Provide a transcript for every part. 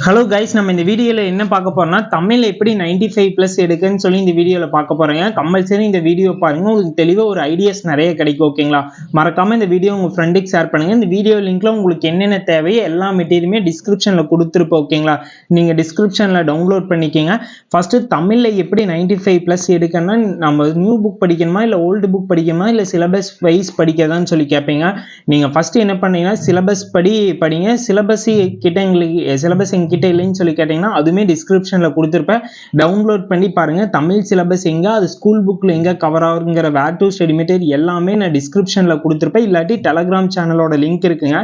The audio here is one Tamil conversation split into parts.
ஹலோ கைஸ், நம்ம இந்த வீடியோவில் என்ன பார்க்க போறோம்னா தமிழ் எப்படி 95+ எடுக்குன்னு சொல்லி இந்த வீடியோவில் பார்க்க போறேங்க. கம்பல்சரி இந்த வீடியோ பாருங்க, உங்களுக்கு தெளிவாக ஒரு ஐடியாஸ் நிறைய கிடைக்கும். ஓகேங்களா? மறக்காம இந்த வீடியோ உங்க ஃப்ரெண்டுக்கு ஷேர் பண்ணுங்க. இந்த வீடியோ லிங்க்ல உங்களுக்கு என்னென்ன தேவையோ எல்லா மெட்டீரியலுமே டிஸ்கிரிப்ஷன்ல கொடுத்துருப்போம். ஓகேங்களா? நீங்க டிஸ்கிரிப்ஷன்ல டவுன்லோட் பண்ணிக்கங்க. ஃபர்ஸ்ட் தமிழ்ல எப்படி 95+ எடுக்கணும்னா நம்ம நியூ புக் படிக்கணுமா இல்லை ஓல்டு புக் படிக்கணுமா இல்லை சிலபஸ் வைஸ் படிக்கதான்னு சொல்லி கேட்பீங்க. நீங்க ஃபர்ஸ்ட் என்ன பண்ணீங்கன்னா சிலபஸ் படிங்க. சிலபஸ் கிட்ட எங்களுக்கு சிலபஸ் என்கிட்ட இல்லைன்னு சொல்லி கேட்டீங்கன்னா அதுவுமே டிஸ்கிரிப்ஷன்ல கொடுத்துருப்பேன். டவுன்லோட் பண்ணி பாருங்க. தமிழ் சிலபஸ் எங்க, அது ஸ்கூல் புக்ல எங்க கவர் ஆகுங்கிற வேர் டு ஸ்டடி மெட்டீரியல் எல்லாமே நான் டிஸ்கிரிப்ஷன்ல கொடுத்துருப்பேன். இல்லாட்டி டெலகிராம் சேனலோட லிங்க் இருக்குங்க,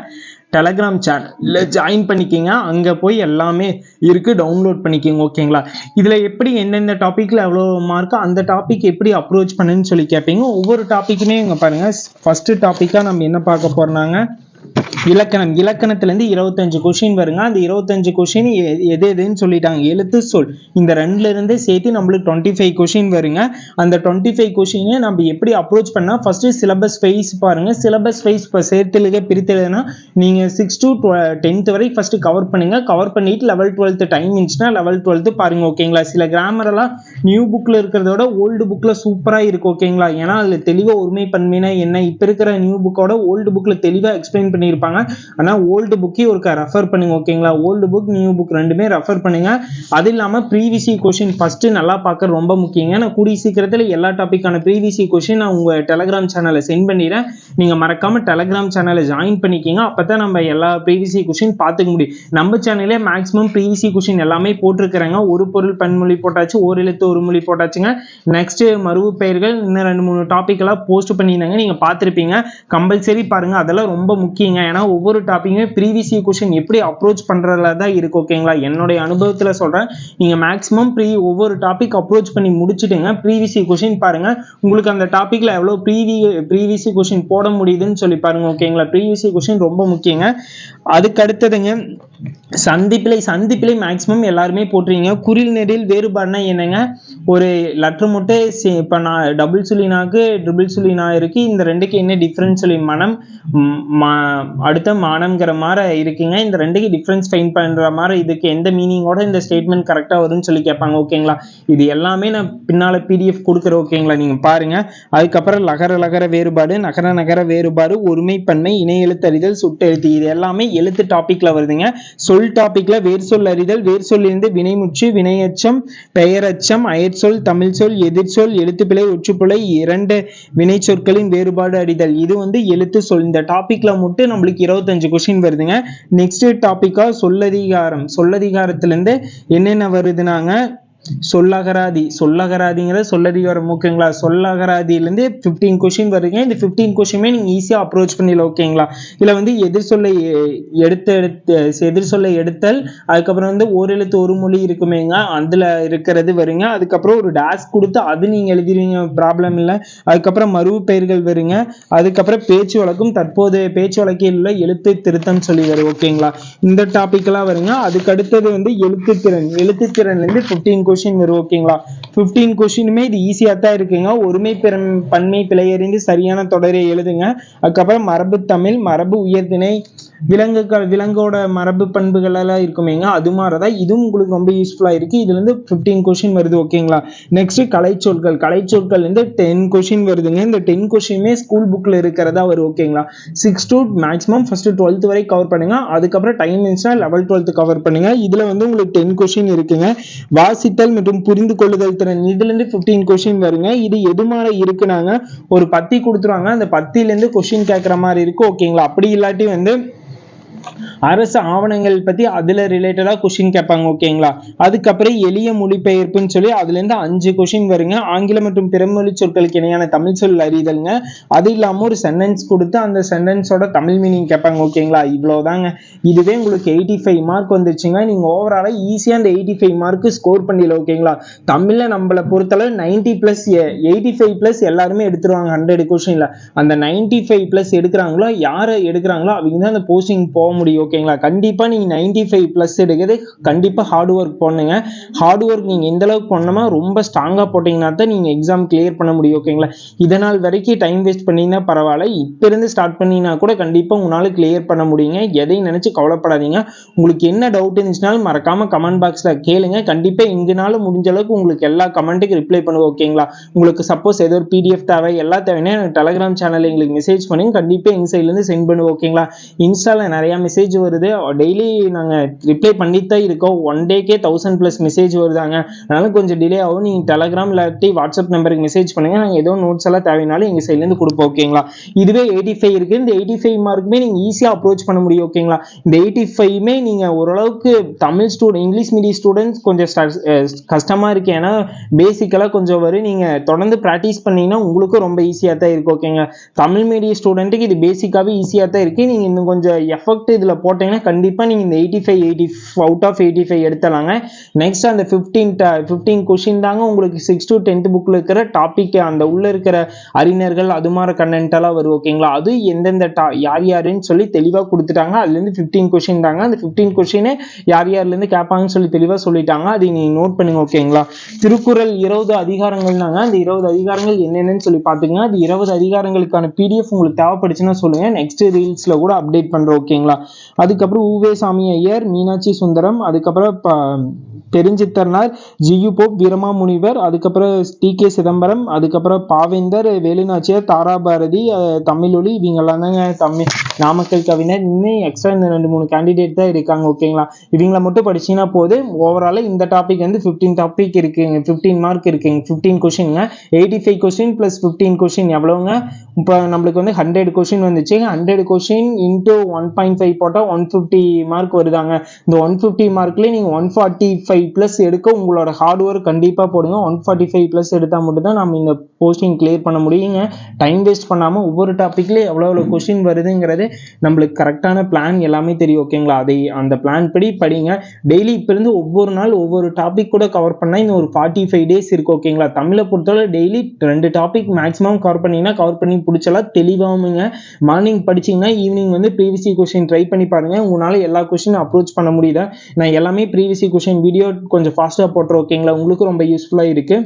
டெலகிராம் சேனல்ல ஜாயின் பண்ணிக்கிங்க. அங்க போய் எல்லாமே இருக்கு, டவுன்லோட் பண்ணிக்கிங்க. ஓகேங்களா? இதுல எப்படி எந்தெந்த டாபிக்ல எவ்வளவு மார்க், அந்த டாபிக் எப்படி அப்ரோச் பண்ணுன்னு சொல்லி கேட்பீங்க. ஒவ்வொரு டாபிக்குமே இங்க பாருங்க. ஃபர்ஸ்ட் டாபிக்கா நம்ம என்ன பார்க்க போறோம்னாங்க இலக்கணம். இலக்கணத்துல இருந்து 25 கொஸ்டின் வருங்க. அந்த 25 கொஸ்டின் எது எதுன்னு சொல்லிட்டாங்க. எழுத்து சொல் இந்த ரெண்டுல இருந்து சேர்த்து நம்மளுக்கு 25 கொஸ்டின் வருங்க. அந்த 25 கொஸ்டினை நம்ம எப்படி அப்ரோச் பண்ணா, ஃபர்ஸ்ட் சிலபஸ் வைஸ் பாருங்க. சிலபஸ் வைஸ் இப்போ சேர்த்துலுக பிரித்தெழுதுனா நீங்க 6 to 10th வரை ஃபர்ஸ்ட் கவர் பண்ணுங்க. கவர் பண்ணிட்டு 11th 12th டைம் இருந்துச்சுன்னா 11th 12th பாருங்க. ஓகேங்களா? சில கிராமர் எல்லாம் நியூ புக்ல இருக்கிறதோட ஓல்டு புக்ல சூப்பரா இருக்கு. ஓகேங்களா? ஏன்னா அதுல தெளிவா ஒருமை பன்மைனா என்ன, இப்ப இருக்கிற நியூ புக்கோட ஓல்டு புக்ல தெளிவா எக்ஸ்பிளைன் பண்ணியிருப்பாங்க. ஆனா ஓல்டு புக்கே ஒரு ரெஃபர் பண்ணுங்க. ஓகேங்களா? ஓல்டு புக் நியூ புக் ரெண்டுமே ரெஃபர் பண்ணுங்க. அது இல்லாம ப்ரீவியஸ் கொஸ்டின் ஃபர்ஸ்ட் நல்லா பார்க்க ரொம்ப முக்கியங்க. நான் கூடிய சீக்கிரத்துல எல்லா டாபிக்கான ப்ரீவியஸ் கொஸ்டின் நான் உங்க டெலகிராம் சேனல்ல சென்ட் பண்ணிடுறேன். நீங்க மறக்காம டெலகிராம் சேனலை ஜாயின் பண்ணிக்கிங்க. அப்பதான் நம்ம எல்லா ப்ரீவியஸ் கொஸ்டின் பார்த்துக்க முடியும். நம்ம சேனல்ல மேக்ஸிமம் ப்ரீவியஸ் கொஸ்டின் எல்லாமே போட்டிருக்கிறாங்க. ஒரு பொருள் பன்மொழி போட்டாச்சு, ஒரு எழுத்து ஒரு மொழி போட்டாச்சுங்க. நெக்ஸ்ட் மருவு பெயர்கள் இன்னும் 2-3 டாபிக் எல்லாம் போஸ்ட் பண்ணியிருந்தாங்க, நீங்க பார்த்திருப்பீங்க. கம்பல்சரி பாருங்க, அதெல்லாம் ரொம்ப முக்கியங்க. ஏன்னா ஒவ்வொரு டாபிக்குமே ப்ரீவியஸ் கொஸ்டின் எப்படி அப்ரோச் பண்றதுல தான் இருக்கு. ஓகேங்களா? என்னுடைய அனுபவத்துல சொல்றேன். நீங்க மேக்ஸிமம் ஒவ்வொரு டாபிக் அப்ரோச் பண்ணி முடிச்சிட்டுங்க. ப்ரீவியஸ் கொஸ்டின் பாருங்க, உங்களுக்கு அந்த டாபிக்ல எவ்வளவு ப்ரீவியஸ் கொஸ்டின் போட முடியுதுன்னு சொல்லி பாருங்க. ஓகேங்களா? ப்ரீவியஸ் கொஸ்டின் ரொம்ப முக்கியங்க. அதுக்கு அடுத்ததுங்க சந்திப்பிலை மேக்ஸிமம் எல்லாருமே போட்டுறீங்க. குறில் நெடில் வேறுபாடுனா என்னங்க, ஒரு லெட்டர் மட்டும் இப்போ நான் டபுள் சொல்லினாக்கு ட்ரிபிள் சொல்லினா இருக்கு. இந்த ரெண்டுக்கு என்ன டிஃபரன்ஸ் சொல்லி மனம் அடுத்த மானம்ங்கிற மாதிரி இருக்குங்க. இந்த ரெண்டுக்கு டிஃபரன்ஸ் ஃபைன் பண்ற மாதிரி இதுக்கு எந்த மீனிங்கோட இந்த ஸ்டேட்மெண்ட் கரெக்டா வரும்னு சொல்லி கேட்பாங்க. ஓகேங்களா? இது எல்லாமே நான் பின்னால PDF கொடுக்குறேன். ஓகேங்களா? நீங்க பாருங்க. அதுக்கப்புறம் லகர வேறுபாடு, நகர வேறுபாடு, ஒருமைப்பன்மை, இணை எழுத்து அறிதல், சுட்டு எழுத்து, இது எல்லாமே எழுத்து டாபிக்ல வருதுங்க. சொல் டாபிக்ல வேர் சொல் அறிதல், வேர் சொல்லிருந்து வினைமுற்று, வினையச்சம், பெயரச்சம், அயற்சொல், தமிழ் சொல், எதிர்ச்சொல், எழுத்துப்பிழை, ஒற்றுப்பிழை, 2 வினை சொற்களின் வேறுபாடு அறிதல், இது எழுத்து சொல். இந்த டாபிக்ல மட்டும் நம்மளுக்கு 25 கொஸ்டின் வருதுங்க. நெக்ஸ்ட் டாபிக்கா சொல்லதிகாரம். சொல்லதிகாரத்திலிருந்து என்னென்ன வருதுனாங்க, சொல்லகராதிங்கிற சொல்லதிகாரம். ஓகேங்களா? சொல்லகராதியிலிருந்து 15 கொஸ்டின் வருங்க. இந்த 15 கொஸ்டினுமே நீங்க ஈஸியா அப்ரோச் பண்ணிடலாம். ஓகேங்களா? இதுல எதிர் சொல்லை எடுத்தல், அதுக்கப்புறம் ஓரெழுத்து ஒரு மொழி இருக்குமேங்க, அதுல இருக்கிறது வருங்க. அதுக்கப்புறம் ஒரு டேஷ் கொடுத்து அது நீங்க எழுதிருவீங்க, ப்ராப்ளம் இல்லை. அதுக்கப்புறம் மருவு பெயர்கள் வருங்க. அதுக்கப்புறம் பேச்சு வழக்கும் தற்போது பேச்சு வழக்கில் உள்ள எழுத்து திருத்தம் சொல்லி வரும். ஓகேங்களா? இந்த டாபிக் எல்லாம் வருங்க. அதுக்கு அடுத்தது எழுத்துத்திறன்ல இருந்து 15 கொஸ்டின் வரும். ஓகேங்களா? 15 கொஸ்டினுமே இது ஈஸியா தான் இருக்குங்க. ஒருமை பன்மை பிழையறிந்து சரியான தொடரை எழுதுங்க. அதுக்கப்புறம் மரபு தமிழ், மரபு உயர்திணை, விலங்கோட மரபு பண்புகள் எல்லாம் இருக்குமேங்க, அது மாதிரிதான் இதுவும் உங்களுக்கு ரொம்ப யூஸ்ஃபுல்லா இருக்கு. இதுல இருந்து 15 கொஸ்டின் வருது. ஓகேங்களா? நெக்ஸ்ட் கலைச்சொற்கள் இருந்து 10 கொஸ்டின் வருதுங்க. இந்த 10 கொஸ்டினுமே ஸ்கூல் புக்ல இருக்கிறதா வரும். ஓகேங்களா? 6 to மேக்ஸிமம் ஃபர்ஸ்ட் 12th வரை கவர் பண்ணுங்க. அதுக்கப்புறம் டைம் இருந்துச்சுன்னா 11th 12th கவர் பண்ணுங்க. இதுல உங்களுக்கு 10 கொஸ்டின் இருக்குங்க. வாசித்தல் மற்றும் புரிந்து கொள்ளுதல் திறன், இதுல இருந்து 15 கொஸ்டின் வருங்க. இது எது மாதிரி இருக்குனாங்க, ஒரு பத்தி கொடுத்துருவாங்க, அந்த பத்தில இருந்து கொஸ்டின் கேட்கற மாதிரி இருக்கு. ஓகேங்களா? அப்படி இல்லாட்டி அரசு ஆவணங்கள் பத்தி அதுல ரிலேட்டடா கொஸ்டின் கேட்பாங்க. ஓகேங்களா? அதுக்கப்புறம் எளிய மொழிபெயர்ப்புன்னு சொல்லி அதுல இருந்து 5 கொஸ்டின் வருங்க. ஆங்கிலம் மற்றும் பிறமொழி சொற்களுக்கு இணையான தமிழ் சொல் அறிதல்ங்க. அது இல்லாம ஒரு சென்டென்ஸ் கொடுத்து அந்த சென்டென்ஸோட தமிழ் மீனிங் கேட்பாங்க. ஓகேங்களா? இவ்வளவுதாங்க. இதுவே உங்களுக்கு 85 மார்க் வந்துச்சுங்க. நீங்க ஓவராலா ஈஸியா அந்த 85 மார்க் ஸ்கோர் பண்ணிடலாம். ஓகேங்களா? தமிழ்ல நம்மளை பொறுத்தளவு 90+, 85+ எல்லாருமே எடுத்துருவாங்க 100 கொஸ்டின்ல. அந்த 95+ எடுக்கிறாங்களோ, யாரை எடுக்கிறாங்களோ அவங்க தான் அந்த போஸ்டிங் போக முடியும் ஓகேங்களா. கண்டிப்பா நீங்க 95+ எடுக்கிறது கண்டிப்பா ஹார்ட் ஒர்க் பண்ணுங்க. ஹார்ட் ஒர்க் நீங்க எந்த அளவுக்கு பண்ணணுமோ ரொம்ப ஸ்ட்ராங்கா போட்டீங்கன்னா தான் நீங்க எக்ஸாம் கிளியர் பண்ண முடியும் ஓகேங்களா. இதனால் வரைக்கும் டைம் வேஸ்ட் பண்ணீங்கன்னா பரவாயில்ல, இப்ப இருந்து ஸ்டார்ட் பண்ணீங்கன்னா கூட கண்டிப்பா உங்களால கிளியர் பண்ண முடியுங்க. எதையும் நினைச்சு கவலைப்படாதீங்க. உங்களுக்கு என்ன டவுட் இருந்துச்சுனாலும் மறக்காம கமெண்ட் பாக்ஸ்ல கேளுங்க. கண்டிப்பா எங்கனால முடிஞ்ச அளவுக்கு உங்களுக்கு எல்லா கமெண்ட்டுக்கு ரிப்ளை பண்ணுவோம் ஓகேங்களா. உங்களுக்கு சப்போஸ் ஏதோ ஒரு பிடிஎஃப் தேவை எல்லாம் தேவைன்னா டெலிகிராம் சேனல் எங்களுக்கு மெசேஜ் பண்ணுங்க, கண்டிப்பா எங்க சைட்ல இருந்து சென்ட் பண்ணுவோம் ஓகேங்களா. இன்ஸ்டால நிறைய மெசேஜ் வருது, டெய்லி நாங்க ரிப்ளை பண்ணிட்டு தான் இருக்கோம். ஒன் டேக்கே 1000+ மெசேஜ் வருதாங்க. அதனால கொஞ்சம் டிலே ஆகும். நீங்க டெலிகிராம் இல்லாட்டி வாட்ஸ்அப் நம்பருக்கு மெசேஜ் பண்ணுங்க, நாங்க ஏதோ நோட்ஸ் எல்லாம் தேவைனாலும் எங்க சைட்ல இருந்து கொடுப்போம் ஓகேங்களா. இதுவே 85 இருக்கு, இந்த 85 மார்க்குமே நீங்க ஈஸியா அப்ரோச் பண்ண முடியும் ஓகேங்களா. இந்த 85மே நீங்க ஓரளவுக்கு Tamil student English medium students கொஞ்சம் கஷ்டமா இருக்கு, ஏன்னா பேசிக்கலா கொஞ்சம் வரும். நீங்க தொடர்ந்து பிராக்டிஸ் பண்ணீங்கன்னா உங்களுக்கும் ரொம்ப ஈஸியா தான் இருக்கு ஓகேங்க. தமிழ் மீடியம் ஸ்டூடெண்ட்டுக்கு இது பேசிக்காவே ஈஸியா தான் இருக்கு. நீங்க இன்னும் கொஞ்சம் எஃபெக்ட் இதுல போட்டீங்கன்னா கண்டிப்பா நீங்க இந்த 85 அவுட் ஆஃப் 85 எடுத்தலாங்க. நெக்ஸ்ட் அந்த 15 கொஸ்டின் தாங்க உங்களுக்கு 6 to 10th புக்ல இருக்கிற டாபிக், அந்த உள்ள இருக்கிற அறிஞர்கள் அது மாதிரி கண்டென்ட் எல்லாம் வரும் ஓகேங்களா. அது எந்தெந்த யார் யாருன்னு சொல்லி தெளிவா கொடுத்துட்டாங்க. அதுல இருந்து 15 கொஸ்டின் தாங்க. அந்த 15 கொஸ்டின் யார் யார்ல இருந்து கேட்பாங்கன்னு சொல்லி தெளிவா சொல்லிட்டாங்க. அதை நீங்க நோட் பண்ணுங்க ஓகேங்களா. திருக்குறள் 20 அதிகாரங்கள் தாங்க. அந்த 20 அதிகாரங்கள் என்னென்னு சொல்லி பாத்துக்கங்க. அது 20 அதிகாரங்களுக்கான பிடிஎஃப் உங்களுக்கு தேவைப்படுச்சுன்னா சொல்லுங்க, நெக்ஸ்ட் ரீல்ஸ்ல கூட அப்டேட் பண்றோம் ஓகேங்களா. அதுக்கப்புறம் உவே சாமி ஐயர், மீனாட்சி சுந்தரம், அதுக்கப்புறம் பெருஞ்சித்தனார், ஜியு போப், வீரமாமுனிவர், அதுக்கப்புறம் டி.கே. சிதம்பரம், அதுக்கப்புறம் பாவேந்தர், வேலுநாச்சியார், தாராபாரதி, தமிழொலி, இவங்கெல்லாம் தாங்க தமிழ் நாமக்கல் கவிஞர். இன்னும் எக்ஸ்ட்ரா இந்த 2-3 கேண்டிடேட் தான் இருக்காங்க ஓகேங்களா. இவங்கள மட்டும் படிச்சீங்கன்னா போதும். ஓவரால இந்த டாபிக் வந்து 15 டாபிக் இருக்குங்க, 15 மார்க் இருக்குங்க, 15 கொஸ்டின்ங்க. 85 கொஸ்டின் பிளஸ் 15 கொஸ்டின் எவ்வளவுங்க? இப்போ நம்மளுக்கு வந்து 100 கொஸ்டின் வந்துச்சு. 100 கொஸ்டின் இன்டூ 1.5 போட்டால் 150 மார்க் வருதாங்க. இந்த 150 மார்க்லேயே நீங்கள் 145+ எடுக்க உங்களோட ஹார்ட் ஒர்க் கண்டிப்பாக போடுங்க. 145+ எடுத்தால் மட்டும்தான் நம்ம இந்த போஸ்டிங் கிளியர் பண்ண முடியுங்க. டைம் வேஸ்ட் பண்ணாமல் ஒவ்வொரு டாப்பிக்லேயும் எவ்வளோ கொஸ்டின் வருதுங்கிறது நம்மளுக்கு கரெக்டான பிளான் எல்லாமே தெரியும் ஓகேங்களா. அதை அந்த பிளான் படி படிங்க. டெய்லி இப்போ இருந்து ஒவ்வொரு நாள் ஒவ்வொரு டாபிக் கூட கவர் பண்ணால் இன்னும் ஒரு 45 டேஸ் இருக்கு ஓகேங்களா. தமிழை பொறுத்தவரை டெய்லி 2 டாபிக் மேக்ஸிமம் கவர் பண்ணீங்கன்னா கவர் பண்ணி பிடிச்சலாம் தெளிவாகுங்க. மார்னிங் படிச்சீங்கன்னா ஈவினிங் வந்து ப்ரீவியஸ் கொஸ்டின் ட்ரை பண்ணி பாருங்க. உங்களால எல்லா கொஸ்டின் அப்ரோச் பண்ண முடியுதா. நான் எல்லாமே ப்ரீவியஸ் கொஸ்டின் வீடியோ கொஞ்சம் ஃபாஸ்ட்டாக போட்டுறேன் ஓகேங்களா. உங்களுக்கு ரொம்ப யூஸ்ஃபுல்லாக இருக்கு.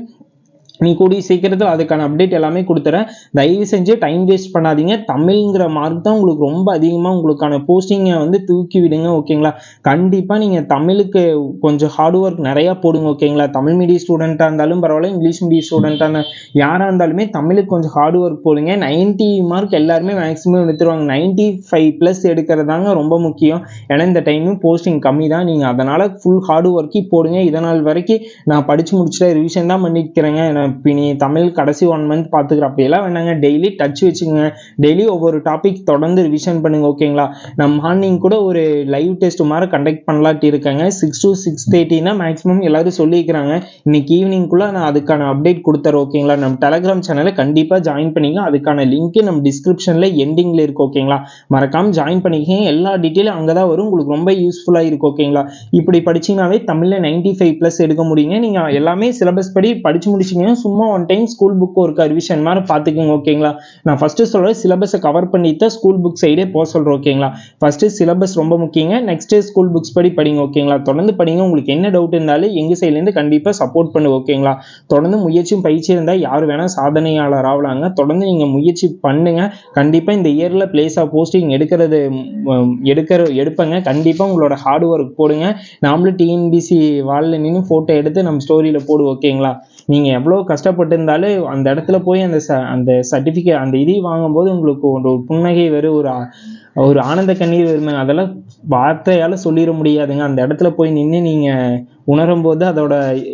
நீ கூடிய சீக்கிரத்தில் அதுக்கான அப்டேட் எல்லாமே கொடுத்துறேன். தயவு செஞ்சு டைம் வேஸ்ட் பண்ணாதீங்க. தமிழ்ங்கிற மார்க் தான் உங்களுக்கு ரொம்ப அதிகமாக உங்களுக்கான போஸ்டிங்கை வந்து தூக்கி விடுங்க ஓகேங்களா. கண்டிப்பாக நீங்கள் தமிழுக்கு கொஞ்சம் ஹார்ட் ஒர்க் நிறையா போடுங்க ஓகேங்களா. தமிழ் மீடியம் ஸ்டூடெண்ட்டாக இருந்தாலும் பரவாயில்ல, இங்கிலீஷ் மீடியம் ஸ்டூடெண்ட்டான யாராக இருந்தாலுமே தமிழுக்கு கொஞ்சம் ஹார்ட் ஒர்க் போடுங்க. 90 மார்க் எல்லாருமே மேக்ஸிமம் எடுத்துருவாங்க. 95+ எடுக்கிறதாங்க ரொம்ப முக்கியம். ஏன்னா இந்த டைமும் போஸ்டிங் கம்மி தான். நீங்கள் அதனால் ஃபுல் ஹார்ட் ஒர்க்கி போடுங்க. இதனால் வரைக்கும் நான் படித்து முடிச்சுட்டு ரிவிஷன் தான் பண்ணிக்கிறேங்க. நீ தமிழ் கடைசி 1 மந்த் பார்த்துக்கிற அப்படியெல்லாம் வேணாங்க. டெய்லி டச் வச்சுங்க. டெய்லி ஒவ்வொரு டாபிக் தொடர்ந்து ரிவிஷன் பண்ணுங்க ஓகேங்களா. நான் மார்னிங் கூட ஒரு லைவ் டெஸ்ட் மாதிரி கண்டக்ட் பண்ணலாட்டி இருக்காங்க. 6 to 6:30 மேக்ஸிமம் எல்லாரும் சொல்லிக்கிறாங்க. இன்னைக்கு ஈவினிங்குள்ள நான் அதுக்கான அப்டேட் கொடுத்துறேன் ஓகேங்களா. நம்ம டெலிகிராம் சேனலை கண்டிப்பாக ஜாயின் பண்ணிங்க. அதுக்கான லிங்க் நம்ம டிஸ்கிரிப்ஷனில் எண்டிங்கில் இருக்கு ஓகேங்களா. மறக்காம ஜாயின் பண்ணிக்கங்க. எல்லா டீட்டெயிலும் அங்கே தான் வரும். உங்களுக்கு ரொம்ப யூஸ்ஃபுல்லாக இருக்கு ஓகேங்களா. இப்படி படிச்சீங்கன்னாவே தமிழில் 95+ எடுக்க முடியுங்க. நீங்கள் எல்லாமே சிலபஸ் படி படிச்சு முடிச்சிங்கன்னா சும்மா ஒன் டைம் ஸ்கூல் புக் ஒரு ரிவிஷன் மாதிரி பார்த்துக்கோங்க ஓகேங்களா. நான் ஃபர்ஸ்ட் சொல்கிறேன், சிலபஸை கவர் பண்ணிட்டு தான் ஸ்கூல் புக் சைடே போக சொல்கிறேன் ஓகேங்களா. ஃபர்ஸ்ட் சிலபஸ் ரொம்ப முக்கியங்க. நெக்ஸ்ட் ஸ்கூல் புக்ஸ் படி படிங்க ஓகேங்களா. தொடர்ந்து படிங்க. உங்களுக்கு என்ன டவுட் இருந்தாலும் எங்கள் சைட்லேருந்து கண்டிப்பாக சப்போர்ட் பண்ணு ஓகேங்களா. தொடர்ந்து முயற்சியும் பயிற்சி இருந்தால் யார் வேணால் சாதனையாளர் ஆகலாங்க. தொடர்ந்து நீங்கள் முயற்சி பண்ணுங்க. கண்டிப்பாக இந்த இயரில் பிளேஸ் ஆஃப் போஸ்டிங் எடுப்பங்க. கண்டிப்பாக உங்களோட ஹார்ட் ஒர்க் போடுங்க. நாமளும் டிஎன்பிசி வாலில் நின்று ஃபோட்டோ எடுத்து நம்ம ஸ்டோரியில் போடுவோம் ஓகேங்களா. நீங்கள் எவ்வளோ கஷ்டப்பட்டு இருந்தாலும் அந்த இடத்துல போய் அந்த சர்டிஃபிகேட் அந்த இது வாங்கும்போது உங்களுக்கு ஒரு புன்னகை வரும், ஒரு ஆனந்த கண்ணீர் வருமே. அதெல்லாம் வார்த்தையால் சொல்லிட முடியாதுங்க. அந்த இடத்துல போய் நின்று நீங்கள் உணரும் போது அதோட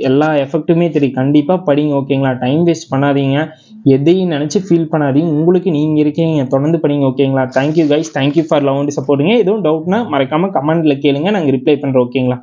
எல்லா எஃபெக்ட்டுமே தெரியும். கண்டிப்பாக படிங்க ஓகேங்களா. டைம் வேஸ்ட் பண்ணாதீங்க. எதையும் நினச்சி ஃபீல் பண்ணாதீங்க. உங்களுக்கு நீங்கள் இருக்கீங்க. தொடர்ந்து படிங்க ஓகேங்களா. Thank you guys. Thank you for love and சப்போர்ட்டுங்க. எதுவும் டவுட்னா மறக்காமல் கமெண்ட்டில் கேளுங்க. நாங்கள் ரிப்ளை பண்ணுறோம் ஓகேங்களா.